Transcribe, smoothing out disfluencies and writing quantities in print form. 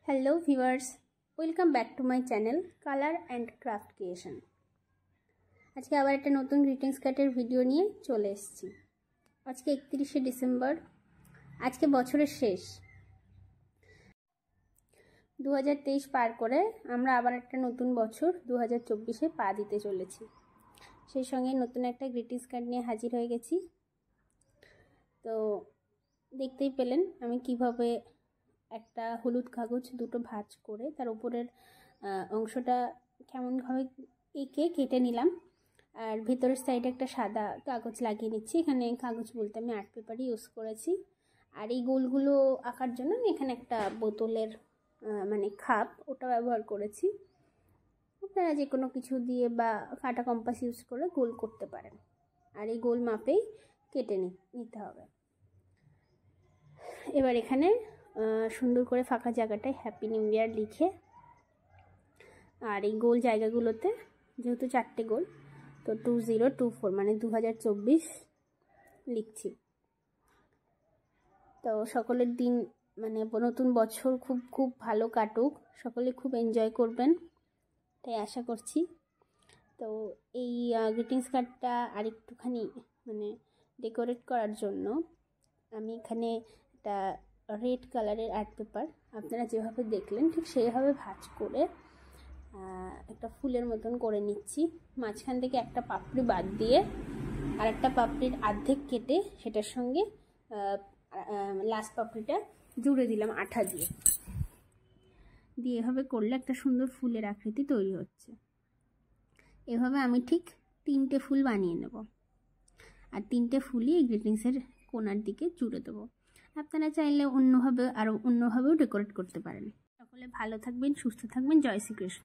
Hello viewers, welcome back to my channel colour and craft creation. আজকে আবার একটা নতুন গ্রিটিংস কার্ডের ভিডিও নিয়ে চলে এসেছি। আজকে 31শে ডিসেম্বর, আজকে বছরের শেষ। 2023 পার করে আমরা আবার একটা নতুন বছর 2024-এ পা দিতে চলেছি। সেই সঙ্গে নতুন একটা গ্রিটিংস কার্ড নিয়ে হাজির হয়ে গেছি। তো দেখতেই পেলেন আমি কিভাবে একটা হলুদ কাগজ দুটো ভাঁজ করে তার উপরের অংশটা কেমনভাবে এঁকে কেটে নিলাম, আর ভেতরের সাইডে একটা সাদা কাগজ লাগিয়ে নিচ্ছি। এখানে কাগজ বলতে আমি আর্ট পেপারই ইউজ করেছি। আর এই গোলগুলো আঁকার জন্য আমি এখানে একটা বোতলের খাপ ওটা ব্যবহার করেছি। আপনারা যে কোনো কিছু দিয়ে বা কাটা কম্পাস ইউজ করে গোল করতে পারেন। আর এই গোল মাপেই কেটে নিতে হবে। এবার এখানে সুন্দর করে ফাঁকা জায়গাটায় হ্যাপি নিউ ইয়ার লিখে, আর এই গোল জায়গাগুলোতে যেহেতু 4টে গোল, তো 2024 মানে 2024 লিখছি। তো সকলের দিন নতুন বছর খুব ভালো কাটুক, সকলে খুব এনজয় করবেন তাই আশা করছি। তো এই গ্রিটিংস কার্ডটা আরেকটুখানি ডেকোরেট করার জন্য আমি এখানে একটা রেড কালারের আর্ট পেপার, আপনারা যেভাবে দেখলেন ঠিক সেইভাবে ভাঁজ করে একটা ফুলের মতন করে নিচ্ছি। মাঝখান থেকে একটা পাপড়ি বাদ দিয়ে আর একটা পাপড়ির অর্ধেক কেটে সেটার সঙ্গে লাস্ট পাপড়িটা জুড়ে দিলাম আঠা দিয়ে। এভাবে করলে একটা সুন্দর ফুলের আকৃতি তৈরি হচ্ছে। এভাবে আমি ঠিক 3টে ফুল বানিয়ে নেব, আর 3টে ফুলই এই গ্রিটিংসের কোণার দিকে জুড়ে দেবো। আপনারা চাইলে অন্যভাবেও ডেকোরেট করতে পারেন। সকলে ভালো থাকবেন, সুস্থ থাকবেন। জয় শ্রীকৃষ্ণ।